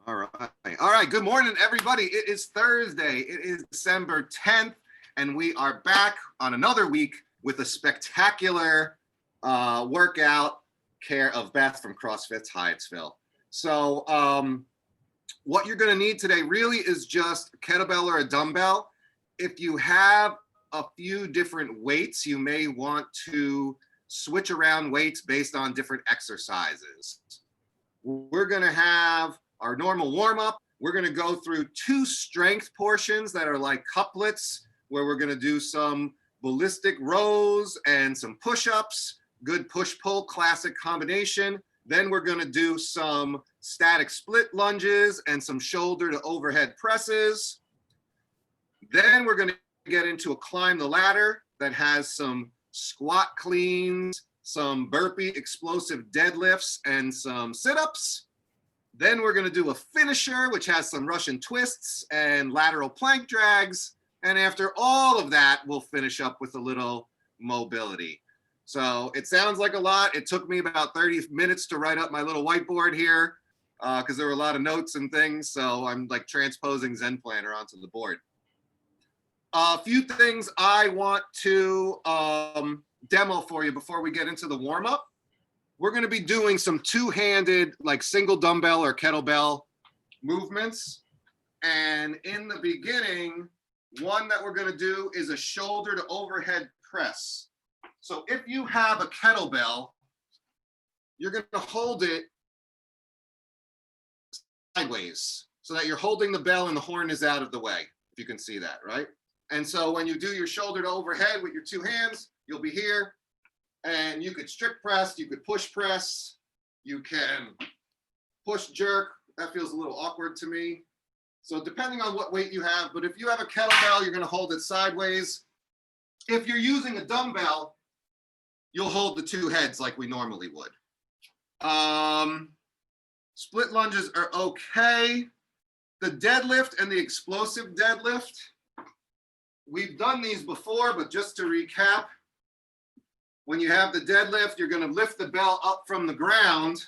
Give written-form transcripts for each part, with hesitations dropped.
All right. All right. Good morning, everybody. It is Thursday. It is December 10th, and we are back on another week with a spectacular workout care of Beth from CrossFit's Hyattsville. So what you're going to need today really is just a kettlebell or a dumbbell. If you have a few different weights, you may want to switch around weights based on different exercises. We're going to have our normal warm-up. We're going to go through two strength portions that are like couplets, where we're going to do some ballistic rows and some push-ups, good push-pull classic combination. Then we're going to do some static split lunges and some shoulder to overhead presses. Then we're going to get into a climb the ladder that has some squat cleans, some burpee explosive deadlifts, and some sit-ups. Then we're going to do a finisher, which has some Russian twists and lateral plank drags. And after all of that, we'll finish up with a little mobility. So it sounds like a lot. It took me about 30 minutes to write up my little whiteboard here because there were a lot of notes and things. So I'm like transposing Zen Planner onto the board. A few things I want to demo for you before we get into the warm-up. We're going to be doing some two-handed, like single dumbbell or kettlebell movements. And in the beginning, one that we're going to do is a shoulder to overhead press. So if you have a kettlebell, you're going to hold it sideways so that you're holding the bell and the horn is out of the way, if you can see that, right? And so when you do your shoulder to overhead with your two hands, you'll be here. And you could strict press, you could push press, you can push jerk. That feels a little awkward to me. So depending on what weight you have, but if you have a kettlebell, you're going to hold it sideways. If you're using a dumbbell, you'll hold the two heads like we normally would. Split lunges are okay. The deadlift and the explosive deadlift, we've done these before, but just to recap, when you have the deadlift, you're going to lift the bell up from the ground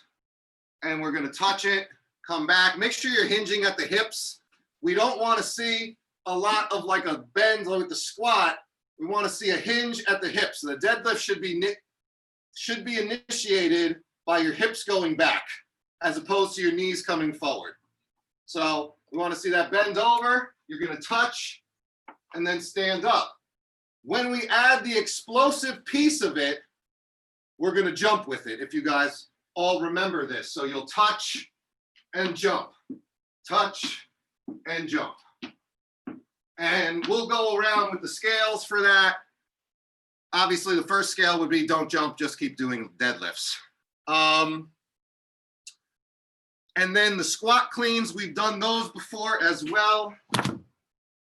and we're going to touch it, come back. Make sure you're hinging at the hips. We don't want to see a lot of like a bend like with the squat. We want to see a hinge at the hips. So the deadlift should be initiated by your hips going back as opposed to your knees coming forward. So we want to see that bend over. You're going to touch and then stand up. When we add the explosive piece of it, we're going to jump with it, if you guys all remember this. So you'll touch and jump, touch and jump. And we'll go around with the scales for that. Obviously, the first scale would be don't jump, just keep doing deadlifts. And then the squat cleans, we've done those before as well.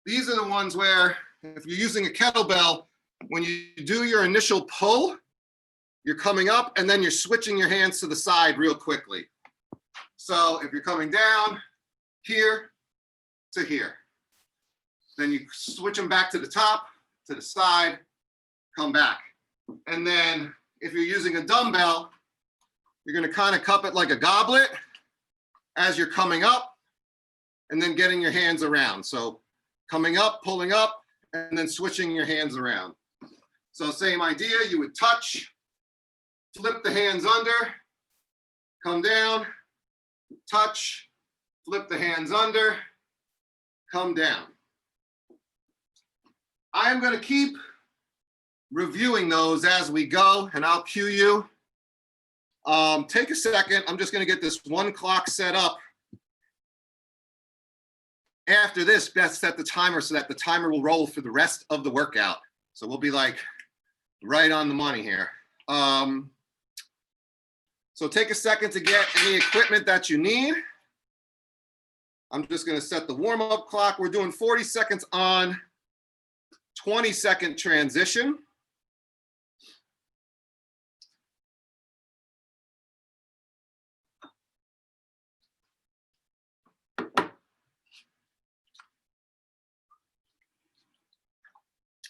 These are the ones where if you're using a kettlebell, when you do your initial pull, you're coming up and then you're switching your hands to the side real quickly. So if you're coming down here to here, then you switch them back to the top, to the side, come back. And then if you're using a dumbbell, you're going to kind of cup it like a goblet as you're coming up and then getting your hands around. So coming up, pulling up, and then switching your hands around. So same idea, you would touch, flip the hands under, come down, touch, flip the hands under, come down. I'm going to keep reviewing those as we go, and I'll cue you. Take a second. I'm just going to get this one clock set up. After this, Beth set the timer so that the timer will roll for the rest of the workout. So we'll be like right on the money here. So take a second to get any equipment that you need. I'm just going to set the warm-up clock. We're doing 40 seconds on, 20-second transition.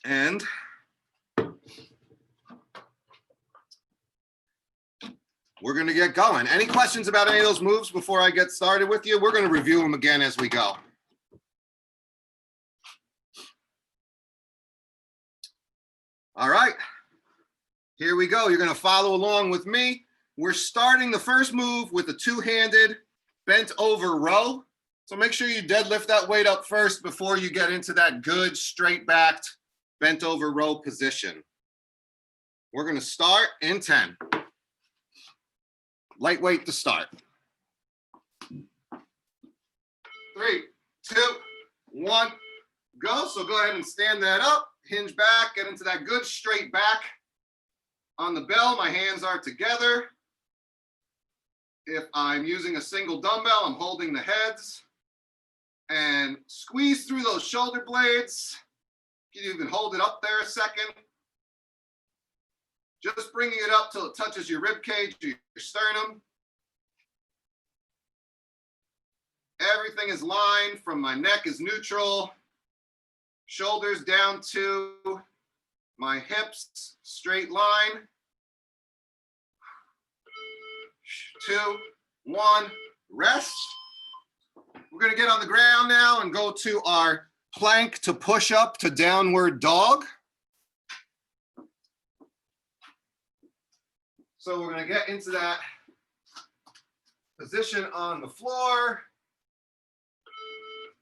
And we're going to get going. Any questions about any of those moves before I get started with you? We're going to review them again as we go. All right, here we go. You're going to follow along with me. We're starting the first move with a two-handed bent over row. So make sure you deadlift that weight up first before you get into that good straight backed bent over row position. We're going to start in 10. Lightweight to start. 3, 2, 1, go. So go ahead and stand that up, hinge back, get into that good straight back. On the bell, my hands are together. If I'm using a single dumbbell, I'm holding the heads. And squeeze through those shoulder blades. You can even hold it up there a second. Just bringing it up till it touches your rib cage, your sternum. Everything is lined from my neck is neutral. Shoulders down to my hips, straight line. 2, 1, rest. We're going to get on the ground now and go to our plank to push up to downward dog. So we're going to get into that position on the floor,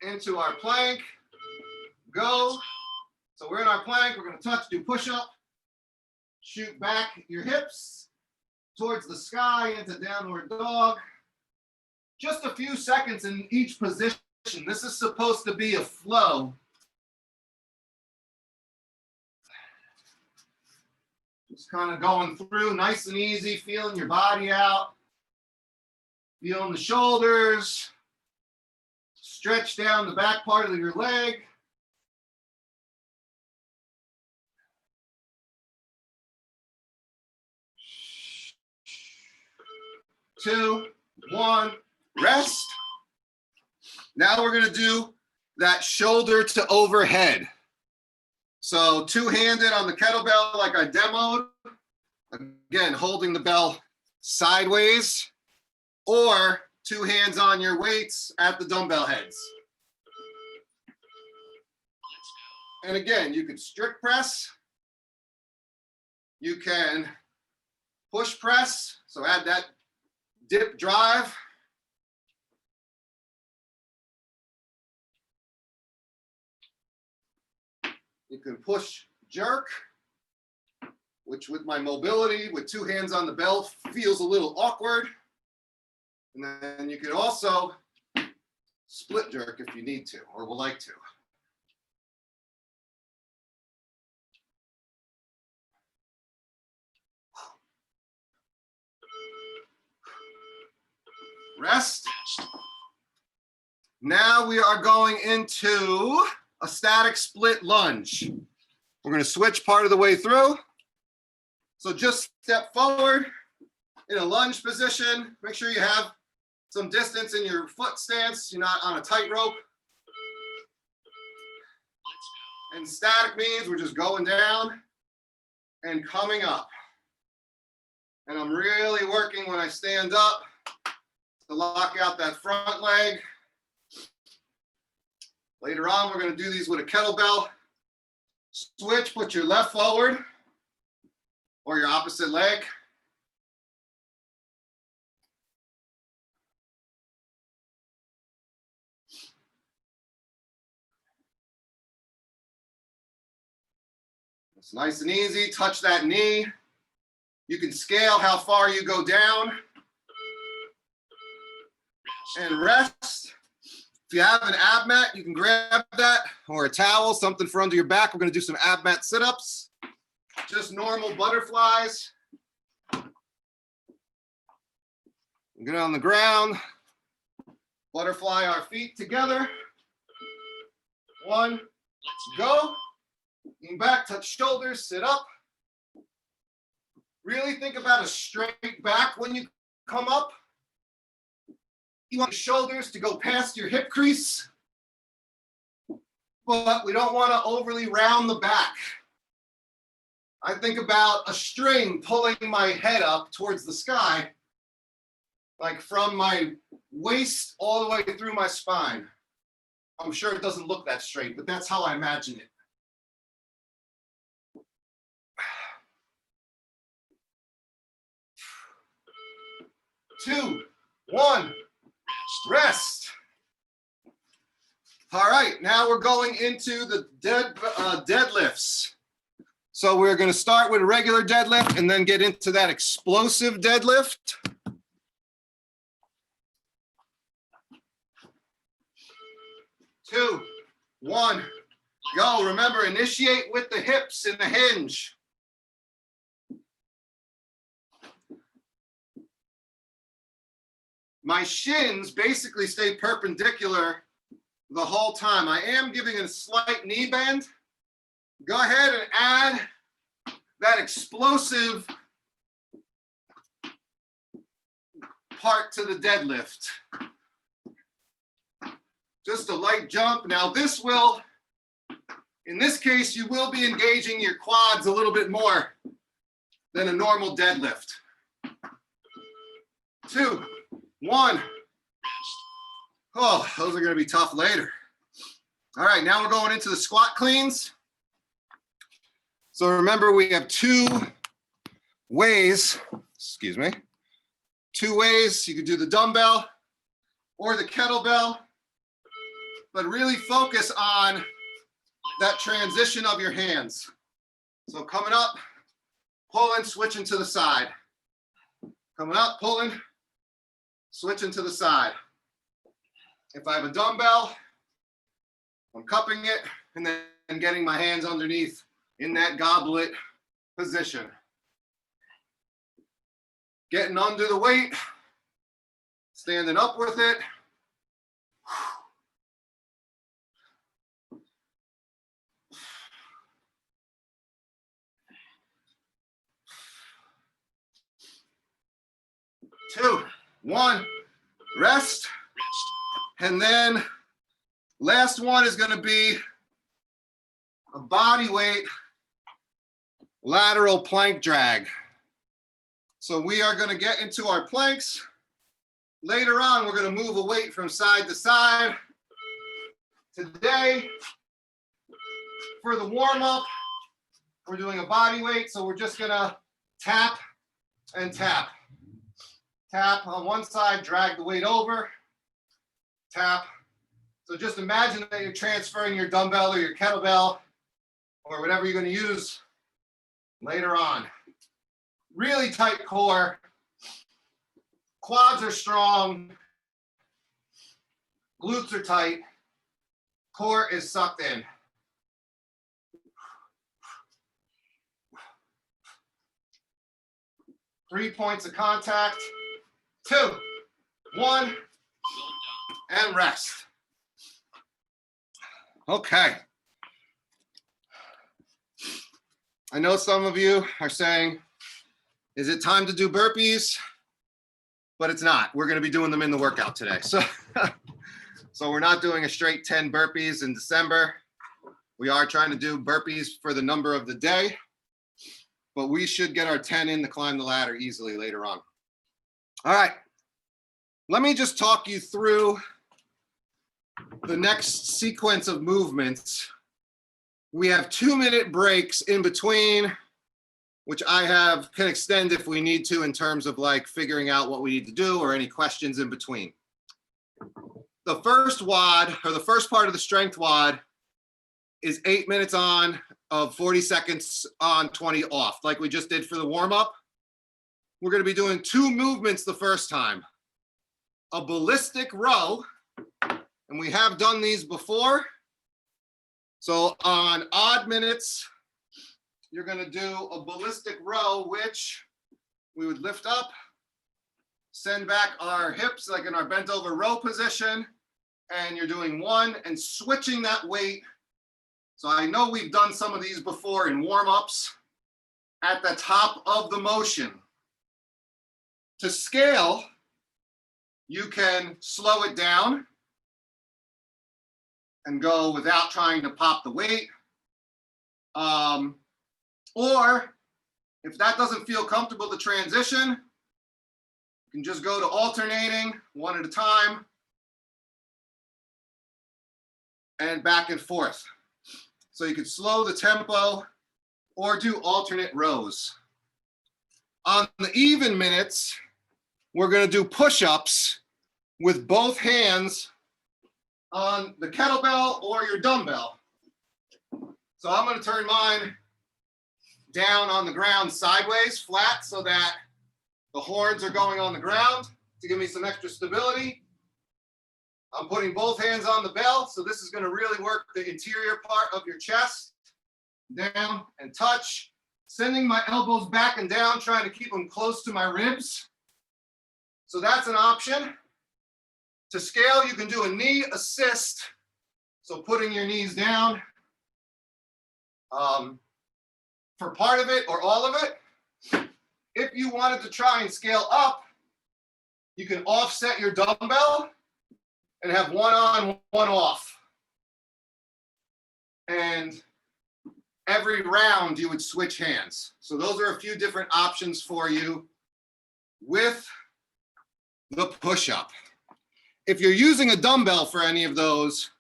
into our plank, go. So we're in our plank, we're going to touch, do push up, shoot back your hips towards the sky into downward dog. Just a few seconds in each position. This is supposed to be a flow. Just kind of going through nice and easy, feeling your body out, feeling the shoulders, stretch down the back part of your leg. 2, 1, rest. Now we're going to do that shoulder to overhead. So two-handed on the kettlebell like I demoed. Again, holding the bell sideways, or two hands on your weights at the dumbbell heads. And again, you can strict press. You can push press, so add that dip drive. You can push jerk, which with my mobility, with two hands on the belt, feels a little awkward. And then you could also split jerk if you need to, or would like to. Rest. Now we are going into a static split lunge. We're going to switch part of the way through. So just step forward in a lunge position. Make sure you have some distance in your foot stance. You're not on a tightrope. And static means we're just going down and coming up. And I'm really working when I stand up to lock out that front leg. Later on, we're going to do these with a kettlebell. Switch, put your left forward or your opposite leg. It's nice and easy. Touch that knee. You can scale how far you go down. And rest. If you have an ab mat, you can grab that, or a towel, something for under your back. We're going to do some ab mat sit-ups. Just normal butterflies. Get on the ground. Butterfly our feet together. 1, go. Lean back, touch shoulders, sit up. Really think about a straight back when you come up. You want your shoulders to go past your hip crease, but we don't want to overly round the back. I think about a string pulling my head up towards the sky. like from my waist all the way through my spine. I'm sure it doesn't look that straight, but that's how I imagine it. 2, 1, rest. All right, now we're going into the deadlifts. So we're going to start with a regular deadlift and then get into that explosive deadlift. Two, one, go. Remember, initiate with the hips in the hinge. My shins basically stay perpendicular the whole time. I am giving it a slight knee bend. Go ahead and add that explosive part to the deadlift. Just a light jump. Now this will, in this case, you will be engaging your quads a little bit more than a normal deadlift. 2, 1. Oh, those are going to be tough later. All right, now we're going into the squat cleans. So remember, we have two ways. Two ways. You could do the dumbbell or the kettlebell, but really focus on that transition of your hands. So coming up, pulling, switching to the side. Coming up, pulling, switching to the side. If I have a dumbbell, I'm cupping it and then getting my hands underneath in that goblet position. Getting under the weight, standing up with it. Two, one, rest. And then last one is going to be a body weight lateral plank drag. So we are going to get into our planks. Later on, we're going to move a weight from side to side. Today, for the warm-up, we're doing a body weight. So we're just going to tap and tap. Tap on one side, drag the weight over, tap. So just imagine that you're transferring your dumbbell or your kettlebell or whatever you're going to use later on. Really tight core. Quads are strong. Glutes are tight. Core is sucked in. Three points of contact. 2, 1, and rest. Okay. I know some of you are saying, is it time to do burpees? But it's not. We're going to be doing them in the workout today. So we're not doing a straight 10 burpees in December. We are trying to do burpees for the number of the day, but we should get our 10 in to climb the ladder easily later on. All right, let me just talk you through the next sequence of movements. We have 2-minute breaks in between, which can extend if we need to in terms of like figuring out what we need to do or any questions in between. The first WOD, or the first part of the strength WOD, is 8 minutes on of 40 seconds on, 20 off, like we just did for the warm-up. We're going to be doing 2 movements the first time. A ballistic row, and we have done these before. So on odd minutes, you're going to do a ballistic row, which we would lift up, send back our hips like in our bent over row position, and you're doing 1 and switching that weight. So I know we've done some of these before in warm-ups at the top of the motion. To scale, you can slow it down and go without trying to pop the weight. Or if that doesn't feel comfortable to transition, You can just go to alternating one at a time and back and forth. So you can slow the tempo or do alternate rows. On the even minutes, we're going to do push-ups with both hands on the kettlebell or your dumbbell. So I'm going to turn mine down on the ground sideways, flat, so that the horns are going on the ground to give me some extra stability. I'm putting both hands on the bell, so this is going to really work the interior part of your chest. Down and touch. Sending my elbows back and down, trying to keep them close to my ribs. So that's an option. To scale, you can do a knee assist. So putting your knees down for part of it or all of it. If you wanted to try and scale up, you can offset your dumbbell and have one on, one off. And every round you would switch hands. So those are a few different options for you with the push-up. If you're using a dumbbell for any of those,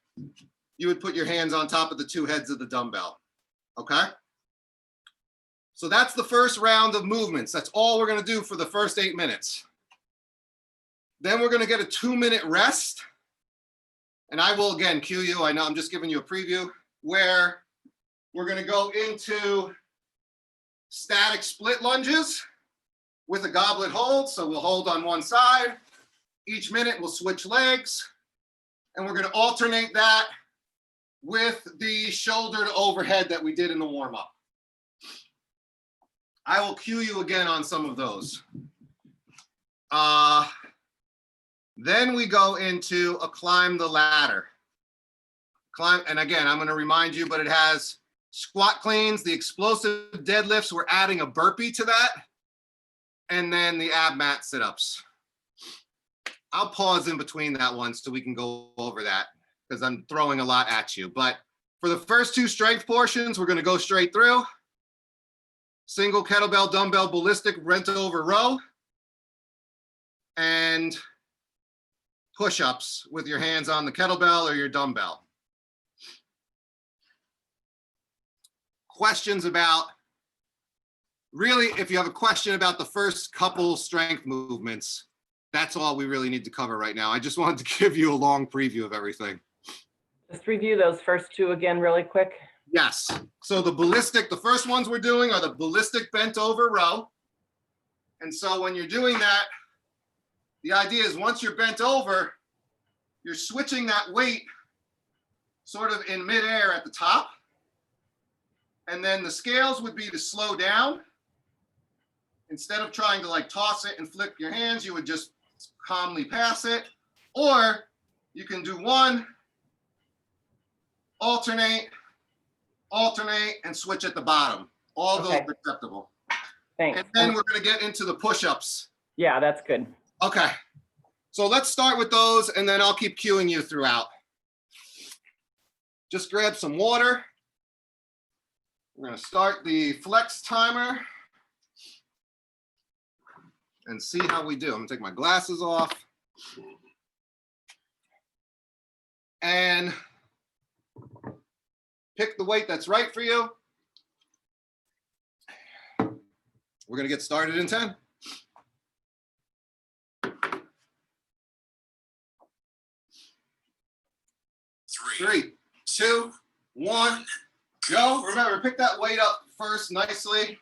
you would put your hands on top of the two heads of the dumbbell, okay? So that's the first round of movements. That's all we're gonna do for the first 8 minutes. Then we're gonna get a 2-minute rest. And I will again cue you, I know I'm just giving you a preview, where we're gonna go into static split lunges with a goblet hold. So we'll hold on one side. Each minute we'll switch legs. And we're gonna alternate that with the shoulder to overhead that we did in the warm-up. I will cue you again on some of those. Then we go into a climb the ladder. And again, I'm gonna remind you, but it has squat cleans, the explosive deadlifts, we're adding a burpee to that, and then the ab mat sit-ups. I'll pause in between that one so we can go over that because I'm throwing a lot at you. But for the first 2 strength portions, we're gonna go straight through. Single kettlebell, dumbbell, ballistic, bent over row, and push-ups with your hands on the kettlebell or your dumbbell. Questions about, really, if you have a question about the first couple strength movements, that's all we really need to cover right now. I just wanted to give you a long preview of everything. Just review those first 2 again really quick. Yes. So the ballistic, the first ones we're doing are the ballistic bent over row. And so when you're doing that, the idea is once you're bent over, you're switching that weight sort of in midair at the top. And then the scales would be to slow down. Instead of trying to like toss it and flip your hands, you would just calmly pass it. Or you can do one, alternate, and switch at the bottom. All those are acceptable. Thanks. And then we're gonna get into the push-ups. Yeah, that's good. Okay, so let's start with those and then I'll keep cueing you throughout. Just grab some water. We're gonna start the flex timer and see how we do. I'm gonna take my glasses off. And pick the weight that's right for you. We're gonna get started in 10. 3, 2, 1, go. Remember, pick that weight up first nicely.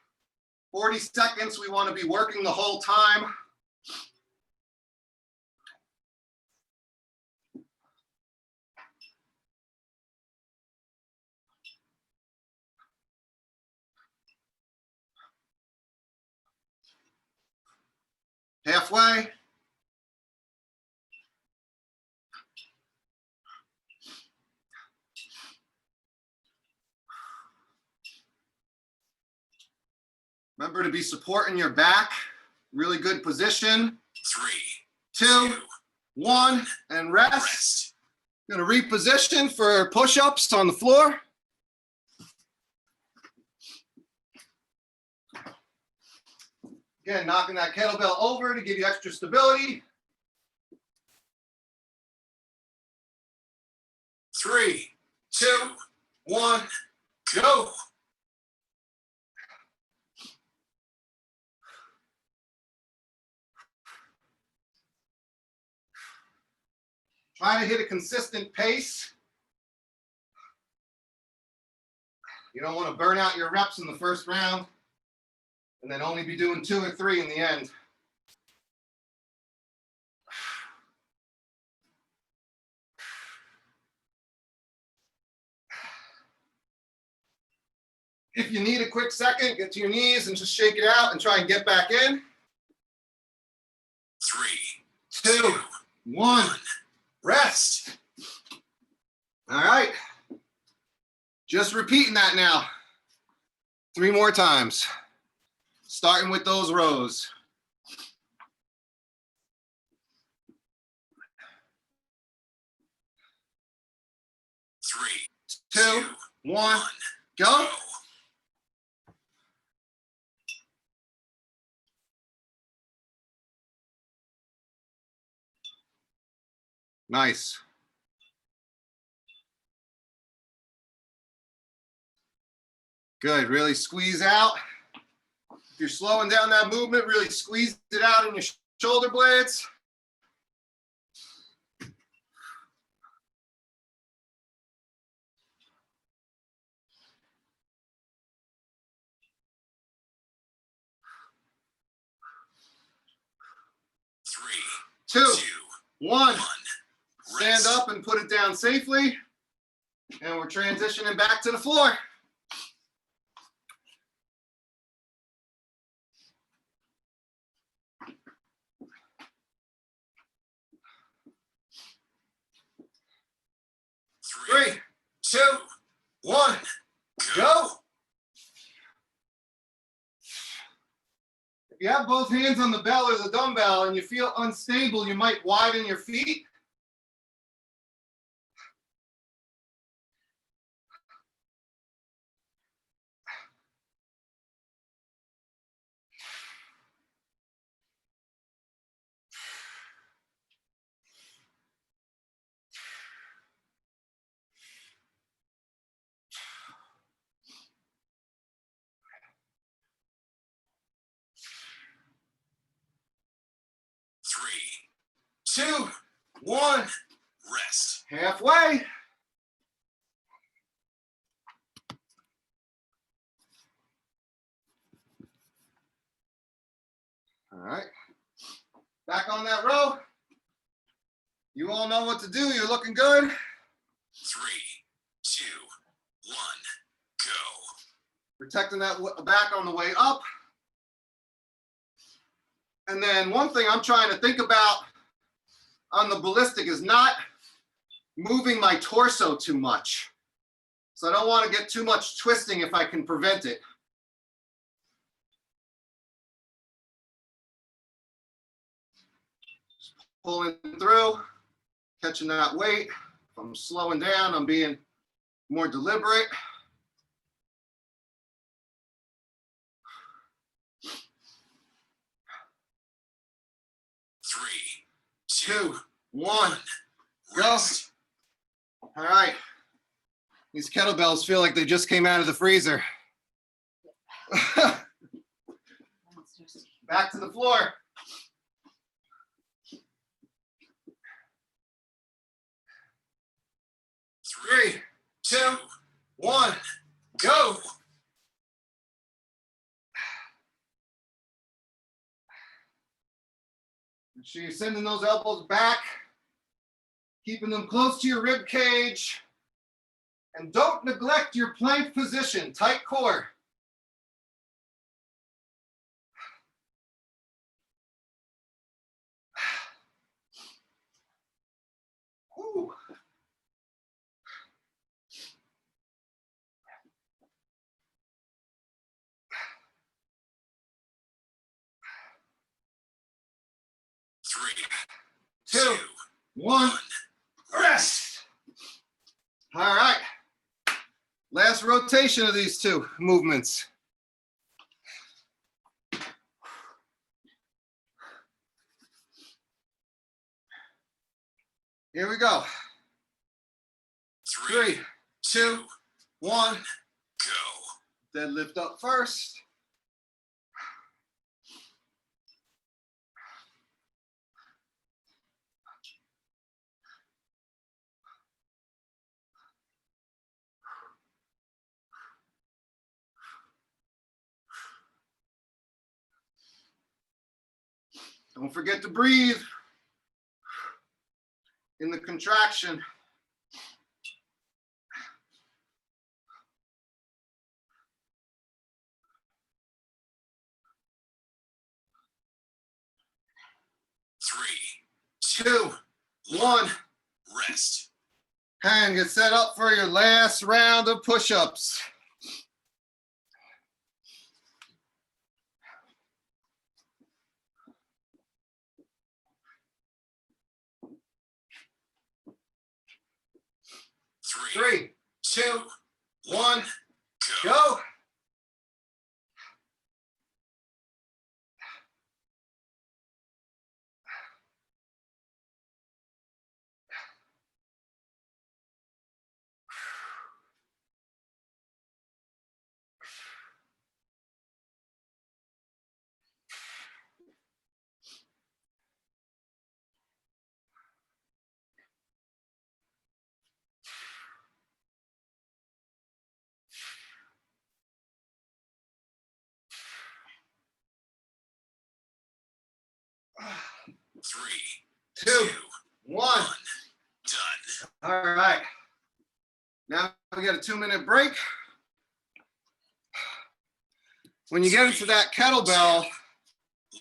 40 seconds, we want to be working the whole time. Halfway. Remember to be supporting your back. Really good position. 3, 2, 1, and rest. Gonna reposition for push-ups on the floor. Again, knocking that kettlebell over to give you extra stability. 3, 2, 1, go. Try to hit a consistent pace. You don't want to burn out your reps in the first round and then only be doing 2 or 3 in the end. If you need a quick second, get to your knees and just shake it out and try and get back in. 3, 2, 1, rest. All right. Just repeating that now. 3 more times. Starting with those rows. 3, 2, 1, go. Nice. Good, really squeeze out. If you're slowing down that movement, really squeeze it out in your shoulder blades. Three, two, 1. Stand up and put it down safely. And we're transitioning back to the floor. Three, 2, 1, go. If you have both hands on the bell or the dumbbell and you feel unstable, you might widen your feet. Three, 2, 1, rest. Halfway. All right. Back on that row. You all know what to do. You're looking good. 3, 2, 1, go. Protecting that back on the way up. And then one thing I'm trying to think about on the ballistic is not moving my torso too much. So I don't want to get too much twisting if I can prevent it. Just pulling through, catching that weight. If I'm slowing down, I'm being more deliberate. Three, 2, 1, go. All right. These kettlebells feel like they just came out of the freezer. Back to the floor. 3, 2, 1, go. Make sure you're sending those elbows back, keeping them close to your rib cage, and don't neglect your plank position, tight core. Whew. Three, 2, 1, rest. All right. Last rotation of these 2 movements. Here we go. 3, 2, 1, go. Deadlift up first. Don't forget to breathe in the contraction. Three, 2, 1. rest. And get set up for your last round of push-ups. Three, 3, 2, 1, go. go. Three, 2, 1. done. All right. Now we got a 2-minute break. When you get into that kettlebell, 1,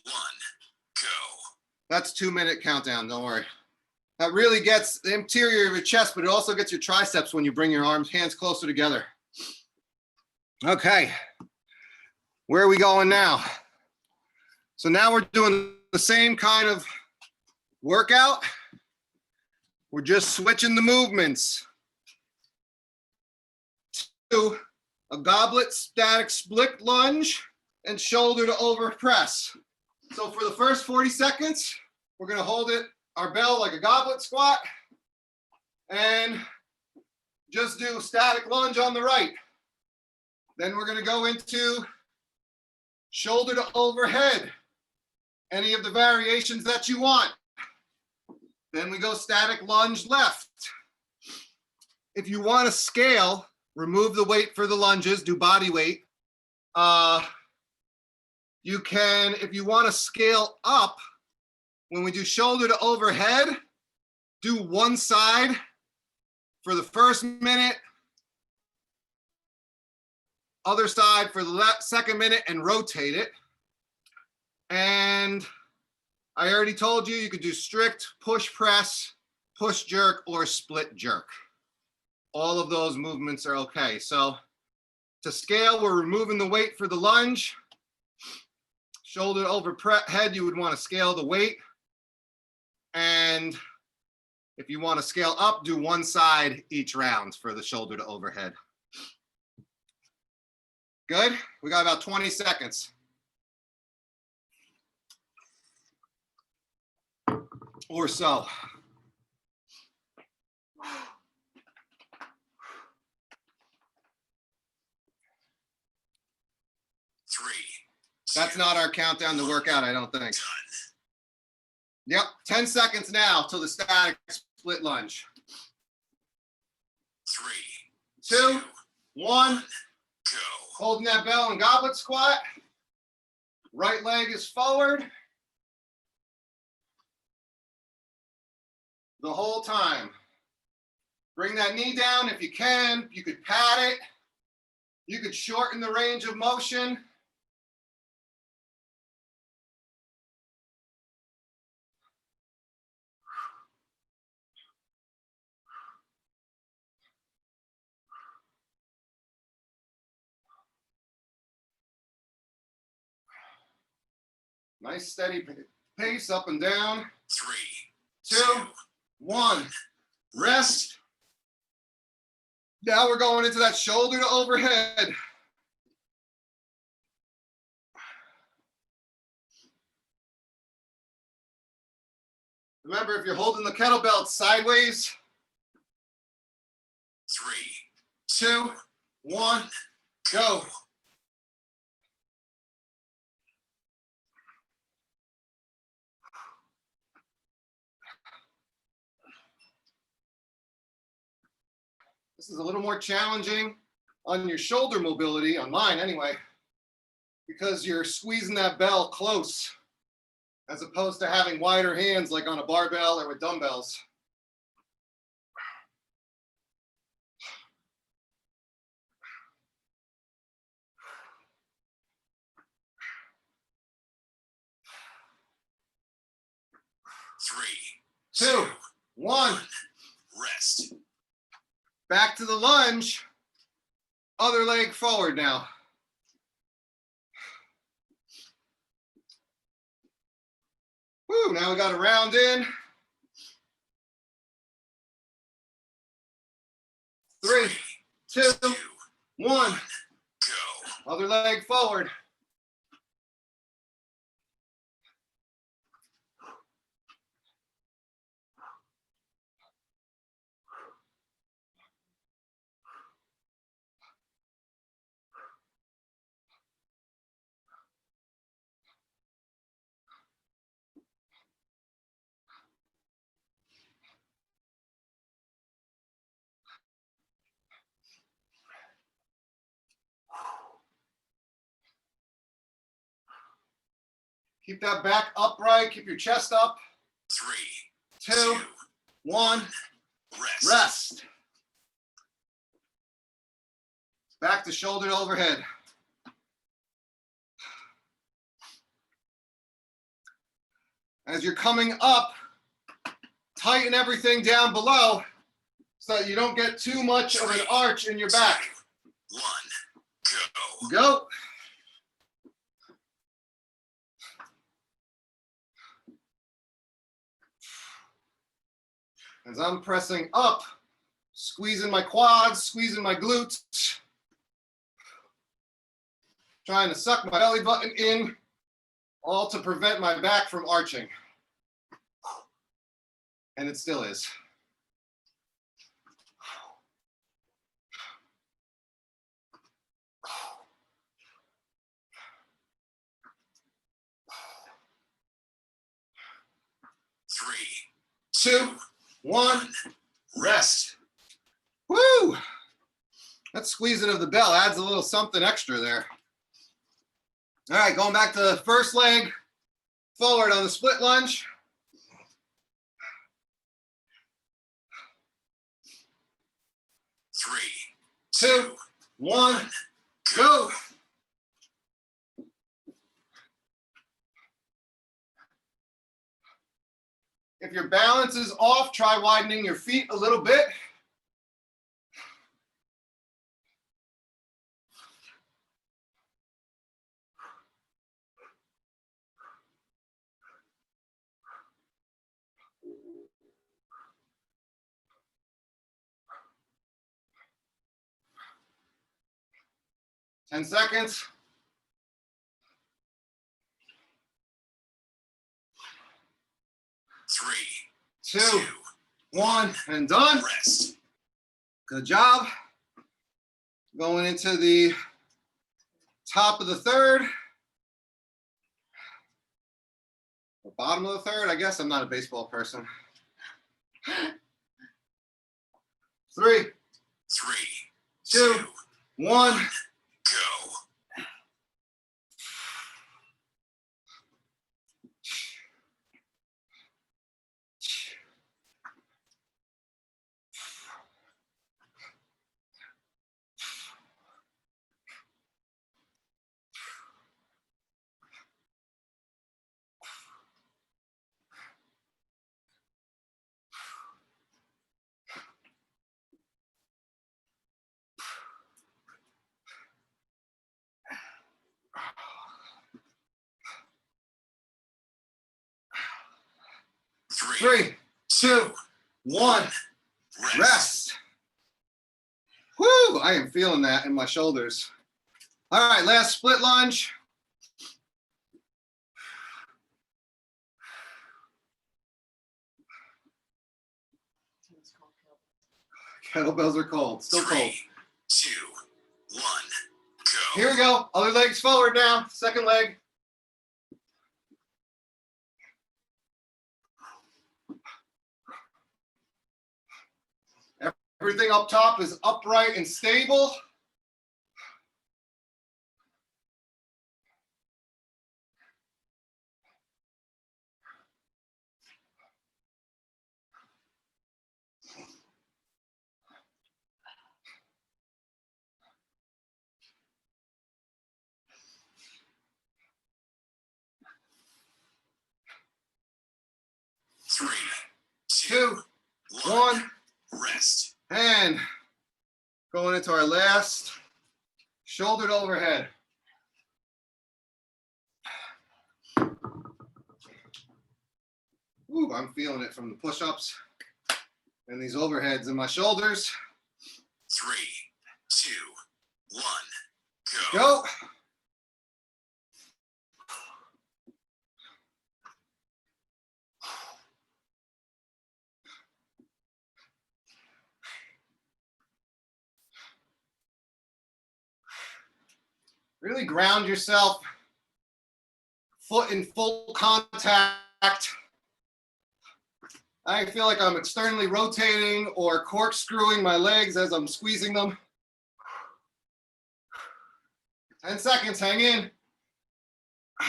go. that's 2-minute countdown. Don't worry. That really gets the interior of your chest, but it also gets your triceps when you bring your hands closer together. Okay. Where are we going now? So now we're doing the same kind of workout. We're just switching the movements to a goblet static split lunge and shoulder to over press. So for the first 40 seconds, we're going to hold our bell like a goblet squat and just do static lunge on the right. Then we're going to go into shoulder to overhead, any of the variations that you want. Then we go static lunge left. If you want to scale, remove the weight for the lunges, do body weight. You can, if you want to scale up, when we do shoulder to overhead, do one side for the first minute, other side for the second minute, and rotate it. And I already told you, you could do strict push press, push jerk, or split jerk. All of those movements are okay. So to scale, we're removing the weight for the lunge. Shoulder to overhead, you would want to scale the weight. And if you want to scale up, do one side each round for the shoulder to overhead. Good? We got about 20 seconds. Or so. Three. That's not our countdown to work out, I don't think. Done. Yep, 10 seconds now till the static split lunge. 3, 2, 1, go. holding that bell and goblet squat. Right leg is forward. The whole time. Bring that knee down if you can. You could pat it. You could shorten the range of motion. Nice steady pace up and down. 3, 2, 1. Rest. Now we're going into that shoulder to overhead. Remember, if you're holding the kettlebell sideways, 3, 2, 1, go. This is a little more challenging on your shoulder mobility, on mine anyway, because you're squeezing that bell close as opposed to having wider hands like on a barbell or with dumbbells. Three, 2, 1, rest. back to the lunge. Other leg forward now. Woo, now we got to round in. 3, 2, 1, go. other leg forward. Keep that back upright, keep your chest up. 3, 2, 1, rest. rest. Back to shoulder to overhead. As you're coming up, tighten everything down below so that you don't get too much of an arch in your back. 1, go. Go. As I'm pressing up, squeezing my quads, squeezing my glutes, trying to suck my belly button in, all to prevent my back from arching. And it still is. Three, 2, 1, rest. Woo! That squeezing of the bell adds a little something extra there. All right, going back to the first leg, forward on the split lunge. 3, 2, 1, go. If your balance is off, try widening your feet a little bit. Ten seconds. 3, 2, 1, and done. rest. Good job. Going into the top of the third. Or bottom of the third. I guess I'm not a baseball person. 3, 3, 2, 1. go. Three, 3, 2, 1. Rest. Woo! I am feeling that in my shoulders. All right, last split lunge. Kettlebells are cold, still cold. 3, 2, 1, go. Here we go. Other legs forward now. Second leg. Everything up top is upright and stable. Three, Two, 2, 1, rest. and going into our last shouldered overhead. Ooh, I'm feeling it from the push-ups and these overheads in my shoulders. 3, 2, 1, go. Go. Really ground yourself, foot in full contact. I feel like I'm externally rotating or corkscrewing my legs as I'm squeezing them. 10 seconds, hang in. A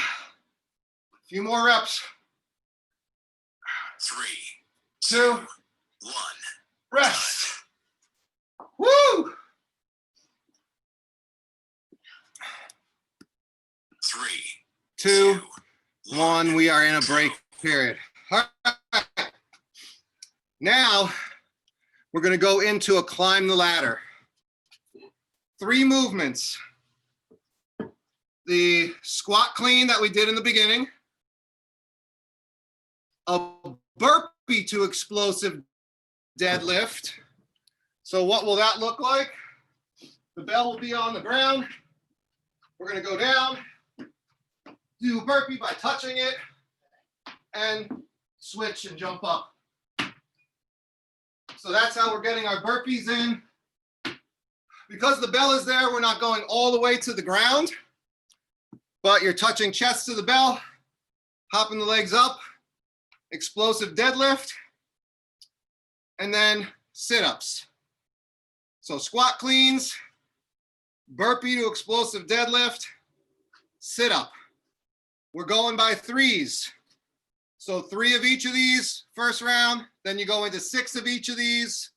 few more reps. 3, 2, 1, rest. Woo! 3, 2, 1, we are in a break period. All right. Now, we're going to go into a climb the ladder. 3 movements. The squat clean that we did in the beginning. A burpee to explosive deadlift. So what will that look like? The bell will be on the ground. We're going to go down, do a burpee by touching it, and switch and jump up. So that's how we're getting our burpees in. Because the bell is there, we're not going all the way to the ground, but you're touching chest to the bell, hopping the legs up, explosive deadlift, and then sit-ups. So squat cleans, burpee to explosive deadlift, sit-up. We're going by 3s. So 3 of each of these first round, then you go into 6 of each of these,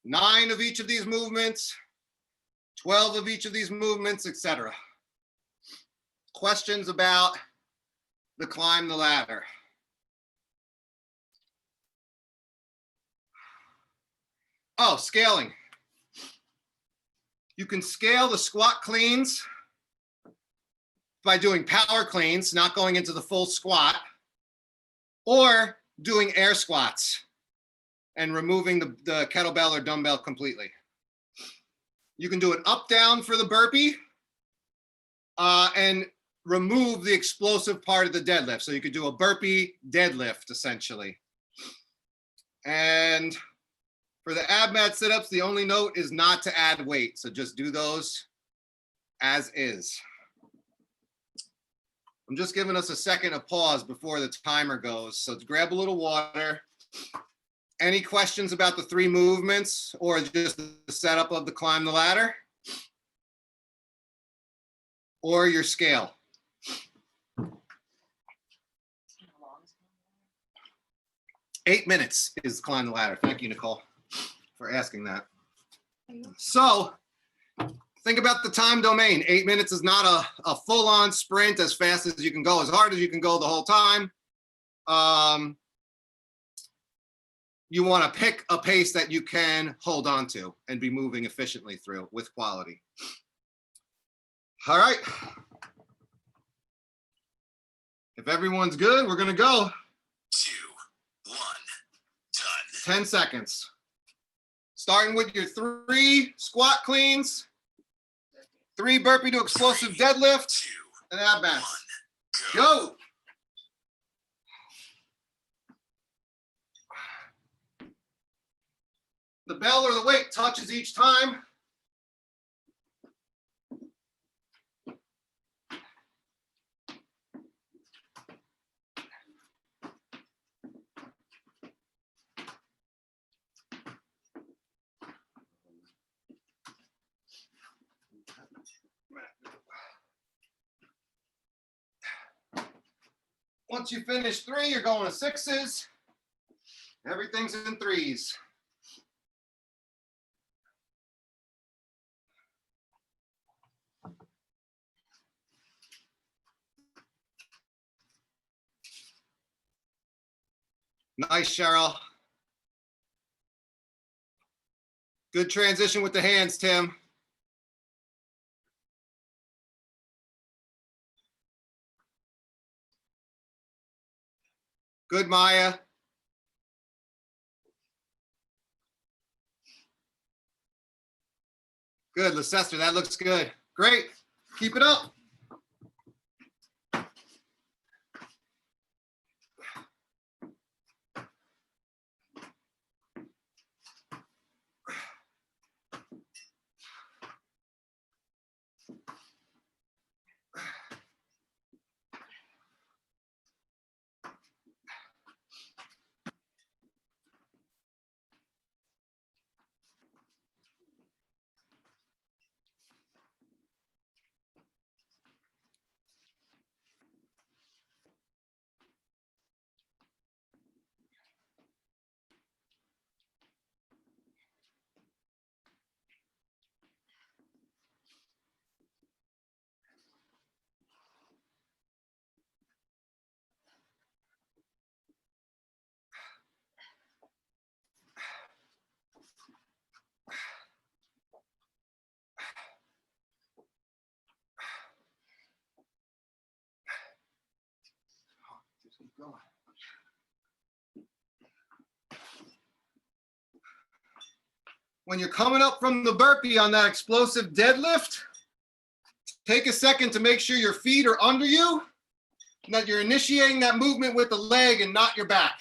9 of each of these movements, 12 of each of these movements, etc. Questions about the climb the ladder? Oh, scaling. You can scale the squat cleans by doing power cleans, not going into the full squat, or doing air squats and removing the kettlebell or dumbbell completely. You can do an up down for the burpee and remove the explosive part of the deadlift. So you could do a burpee deadlift essentially. And for the ab mat sit-ups, the only note is not to add weight. So just do those as is. I'm just giving us a second of pause before the timer goes. So grab a little water. Any questions about the 3 movements or just the setup of the climb the ladder? Or your scale? 8 minutes is climb the ladder. Thank you, Nicole, for asking that. So think about the time domain. 8 minutes is not a full-on sprint as fast as you can go, as hard as you can go the whole time. You want to pick a pace that you can hold on to and be moving efficiently through with quality. All right. If everyone's good, we're going to go. 2, 1, done. 10 seconds. Starting with your 3 squat cleans, 3 burpee to explosive deadlift, 2, and ab 1, mats. go. Go. The bell or the weight touches each time. Once you finish 3, you're going to 6s. Everything's in 3s. Nice, Cheryl. Good transition with the hands, Tim. Good, Maya. Good, Leicester, that looks good. Great, keep it up. Going. When you're coming up from the burpee on that explosive deadlift, take a second to make sure your feet are under you and that you're initiating that movement with the leg and not your back.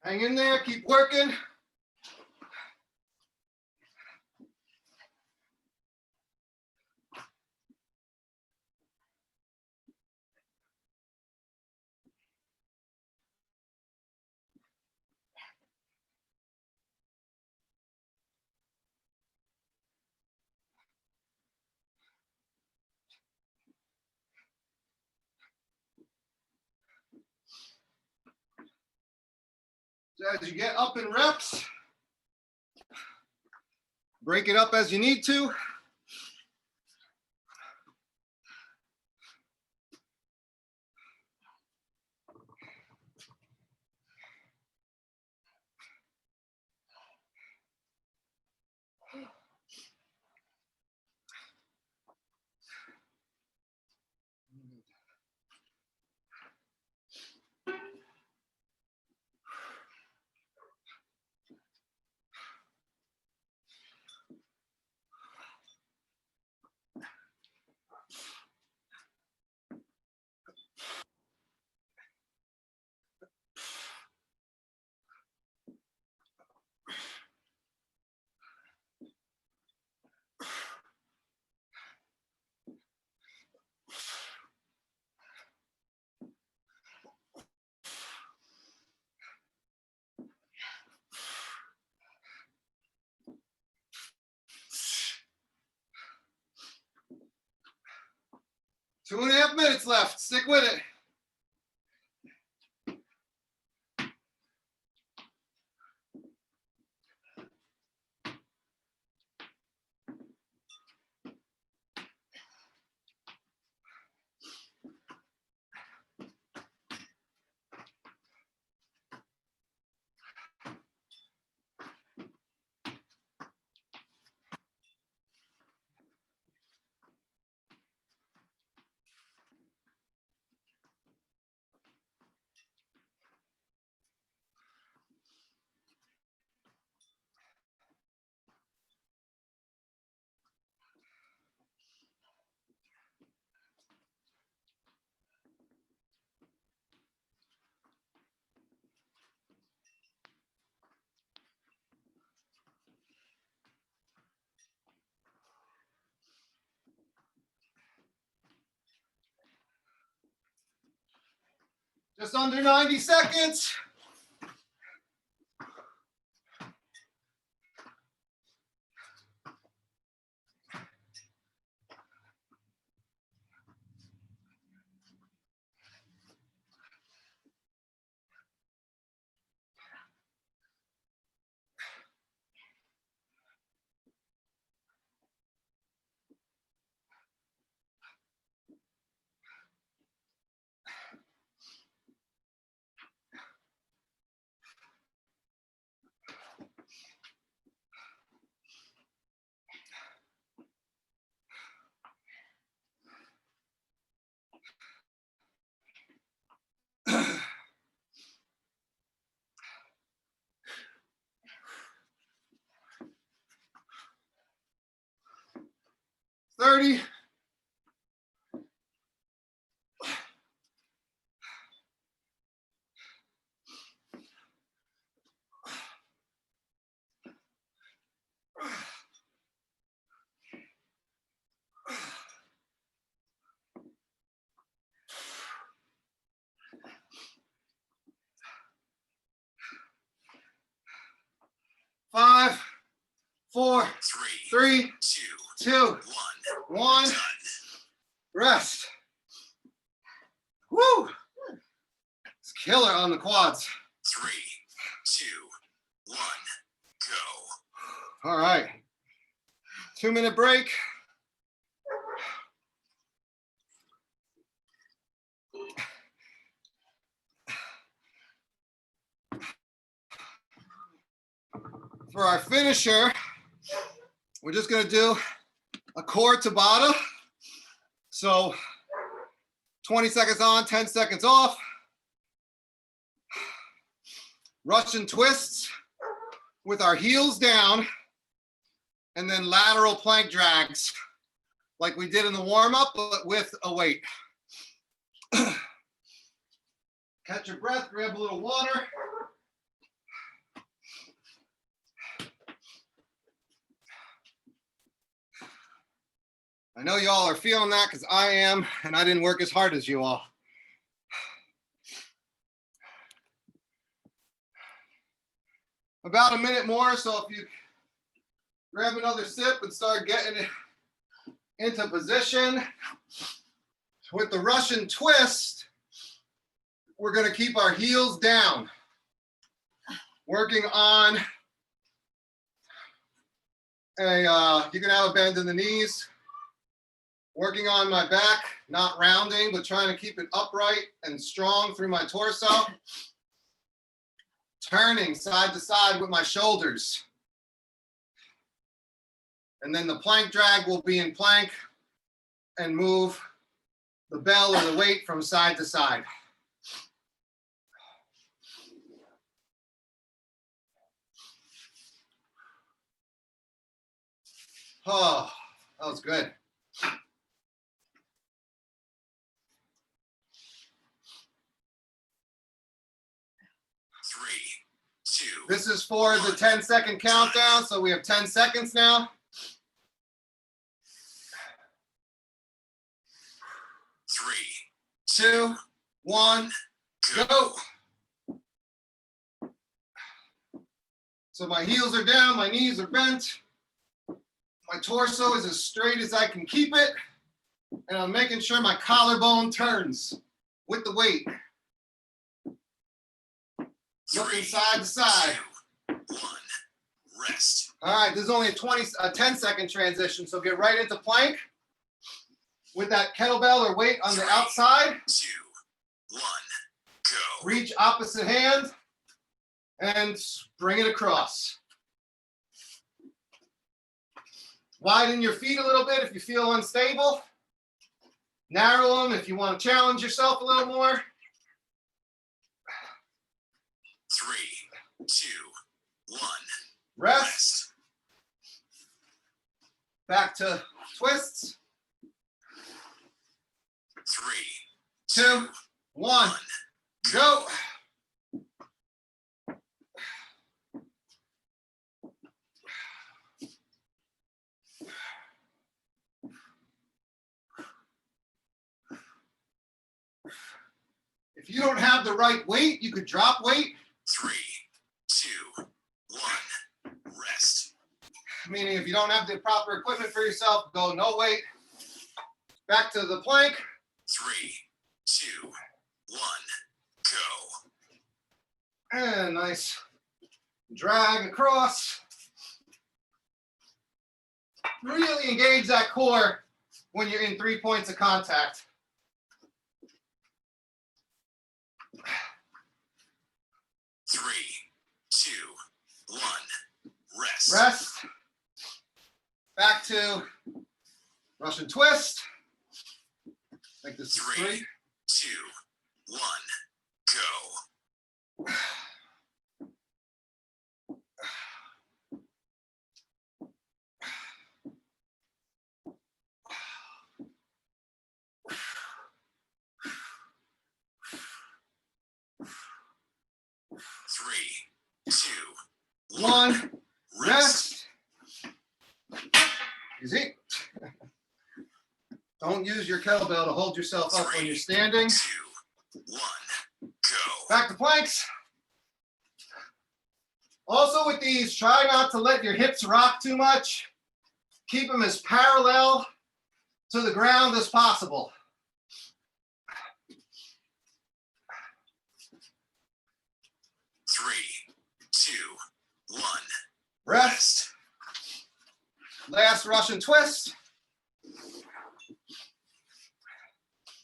Hang in there, keep working. So as you get up in reps, break it up as you need to. 2.5 minutes left. Stick with it. Just under 90 seconds. $30. Five, four, three, two, one. Done. Rest. Woo! It's killer on the quads. 3, 2, 1, go. All right. 2-minute break. For our finisher, we're just going to do a core Tabata. So 20 seconds on, 10 seconds off. Russian twists with our heels down, and then lateral plank drags like we did in the warm-up, but with a weight. Catch your breath, grab a little water. I know y'all are feeling that because I am, and I didn't work as hard as you all. About a minute more, so if you grab another sip and start getting it into position. With the Russian twist, we're gonna keep our heels down. Working on you can have a bend in the knees. Working on my back, not rounding, but trying to keep it upright and strong through my torso. Turning side to side with my shoulders. And then the plank drag will be in plank and move the bell or the weight from side to side. Oh, that was good. This is for the 10-second countdown, so we have 10 seconds now. 3, 2, 1, go. So my heels are down, my knees are bent. My torso is as straight as I can keep it. And I'm making sure my collarbone turns with the weight. Looking 3, side to side. 2, 1. Rest. All right, this is only a 10-second transition, so get right into plank with that kettlebell or weight on the 3, outside. 2, 1. Go. Reach opposite hand and bring it across. Widen your feet a little bit if you feel unstable. Narrow them if you want to challenge yourself a little more. 3, 2, 1. Rest. Back to twists. 3, 2, 1. Go. If you don't have the right weight, you could drop weight. 3, 2, 1. Rest. Meaning if you don't have the proper equipment for yourself, go no weight. Back to the plank. 3, 2, 1. Go. And nice drag across. Really engage that core when you're in 3 points of contact. 3, 2, 1. Rest. Rest. Back to Russian twist. I think this is 3, 3. 2, 1. Go. Three, 2, 1. Rest. Rest. Easy. Don't use your kettlebell to hold yourself up when you're standing. 2, 1. Go. Back to planks. Also with these, try not to let your hips rock too much. Keep them as parallel to the ground as possible. 3, 2, 1. Rest. Last Russian twist.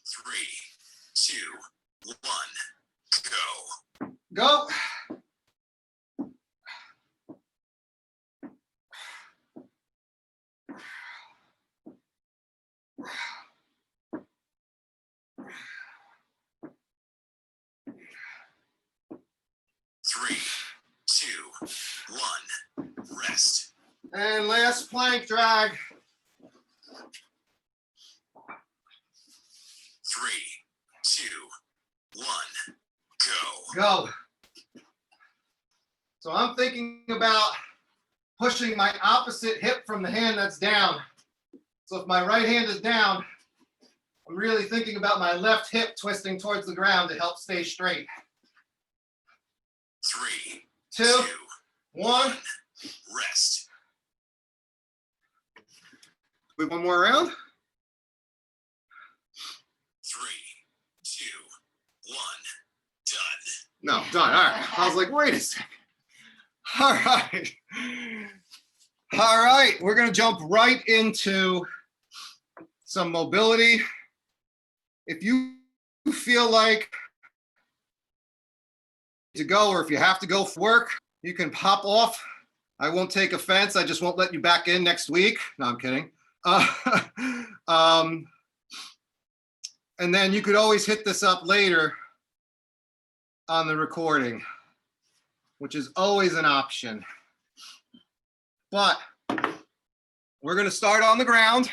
3, 2, 1. Go. Go. Three, 2, 1. Rest. And last plank drag. 3, 2, 1. Go. Go. So I'm thinking about pushing my opposite hip from the hand that's down. So if my right hand is down, I'm really thinking about my left hip twisting towards the ground to help stay straight. 3, 2, 2, 1. Rest. Wait, one more round. 3, 2, 1. Done. No, done. All right. I was like, wait a second. All right. All right. We're going to jump right into some mobility. If you feel like to go, or if you have to go for work, you can pop off. I won't take offense. I just won't let you back in next week. No, I'm kidding. And then you could always hit this up later on the recording, which is always an option. But we're going to start on the ground.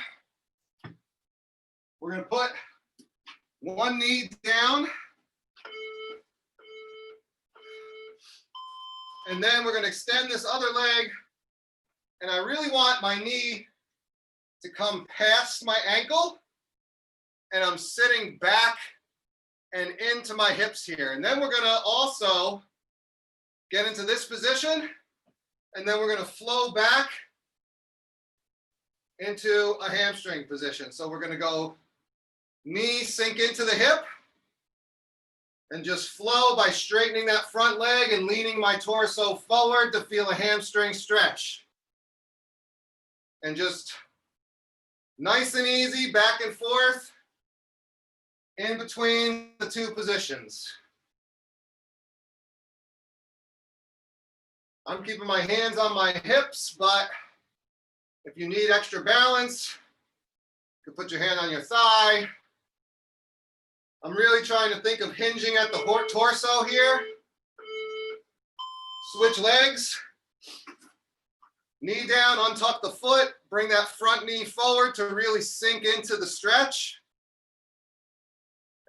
We're going to put one knee down. And then we're going to extend this other leg. And I really want my knee to come past my ankle. And I'm sitting back and into my hips here. And then we're going to also get into this position. And then we're going to flow back into a hamstring position. So we're going to go Knee sink into the hip. And just flow by straightening that front leg and leaning my torso forward to feel a hamstring stretch. And just nice and easy, back and forth, in between the two positions. I'm keeping my hands on my hips, but if you need extra balance, you can put your hand on your thigh. I'm really trying to think of hinging at the torso here. Switch legs. Knee down, untuck the foot. Bring that front knee forward to really sink into the stretch.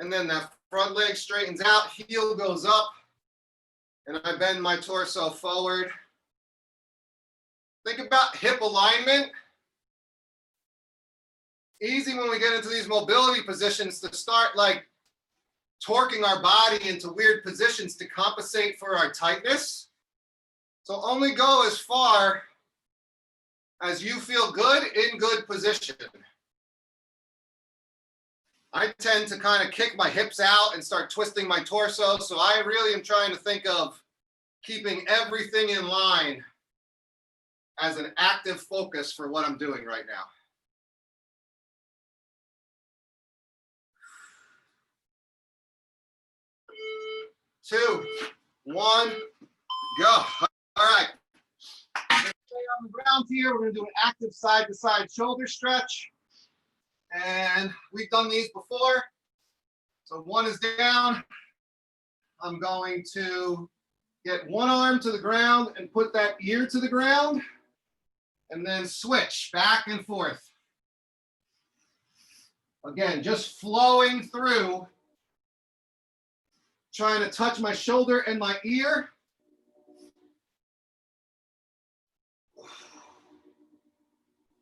And then that front leg straightens out, heel goes up, and I bend my torso forward. Think about hip alignment. Easy when we get into these mobility positions to start like torquing our body into weird positions to compensate for our tightness. So only go as far as you feel good in good position. I tend to kind of kick my hips out and start twisting my torso. So I really am trying to think of keeping everything in line as an active focus for what I'm doing right now. 2, 1, go. All right. Stay on the ground here. We're going to do an active side-to-side shoulder stretch. And we've done these before. So one is down. I'm going to get one arm to the ground and put that ear to the ground. And then switch back and forth. Again, just flowing through. Trying to touch my shoulder and my ear.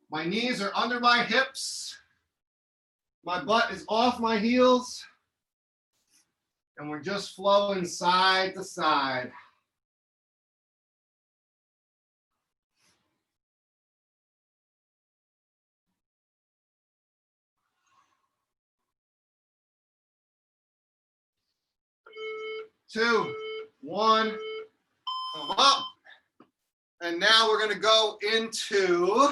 My knees are under my hips. My butt is off my heels. And we're just flowing side to side. Two, one, come up. And now we're going to go into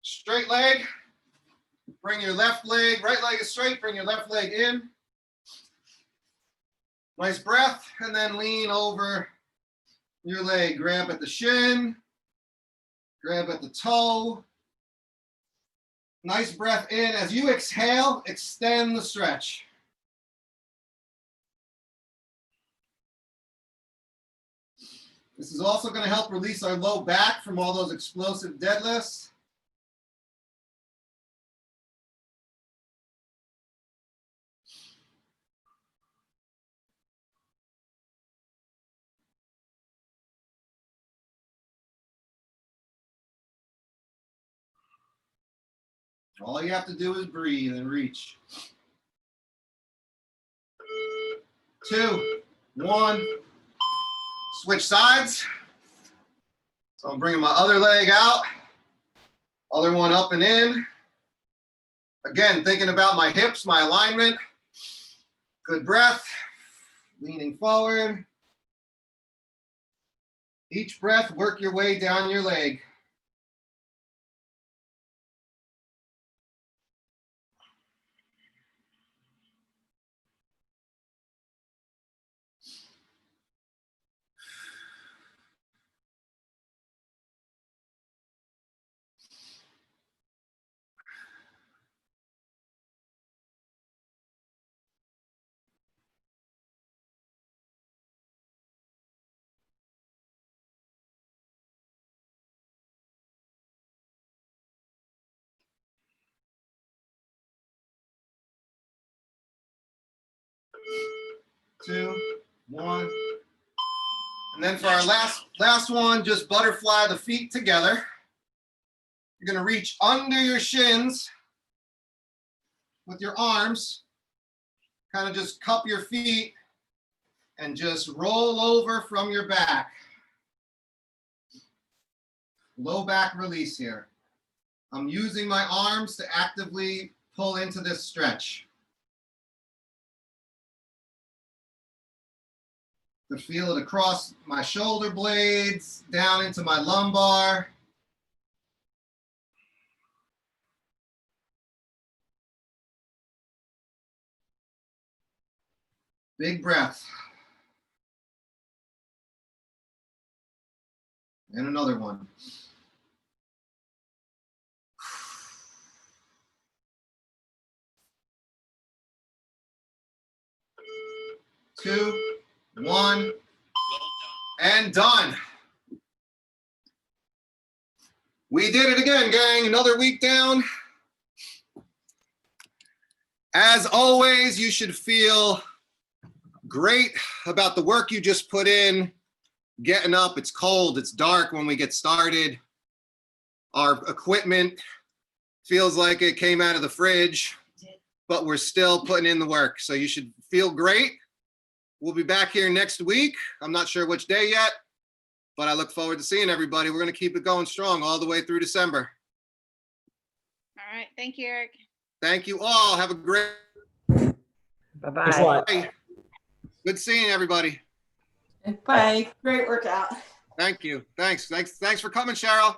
straight leg. Bring your left leg, right leg is straight, bring your left leg in. Nice breath, and then lean over your leg. Grab at the shin, grab at the toe. Nice breath in. As you exhale, extend the stretch. This is also going to help release our low back from all those explosive deadlifts. All you have to do is breathe and reach. 2, 1. Switch sides. So I'm bringing my other leg out. Other one up and in. Again, thinking about my hips, my alignment. Good breath. Leaning forward. Each breath, work your way down your leg. Two, one. And then for our last one, just butterfly the feet together. You're going to reach under your shins with your arms. Kind of just cup your feet and just roll over from your back. Low back release here. I'm using my arms to actively pull into this stretch. To feel it across my shoulder blades, down into my lumbar. Big breath. And another one. Two, one, and done. We did it again, gang. Another week down. As always, you should feel great about the work you just put in. Getting up, it's cold, it's dark when we get started. Our equipment feels like it came out of the fridge, but we're still putting in the work. So you should feel great. We'll be back here next week. I'm not sure which day yet, but I look forward to seeing everybody. We're going to keep it going strong all the way through December. All right. Thank you, Eric. Thank you all. Have a great Bye-bye. Thanks a lot. day. Good seeing everybody. Bye. Great workout. Thank you. Thanks for coming, Cheryl.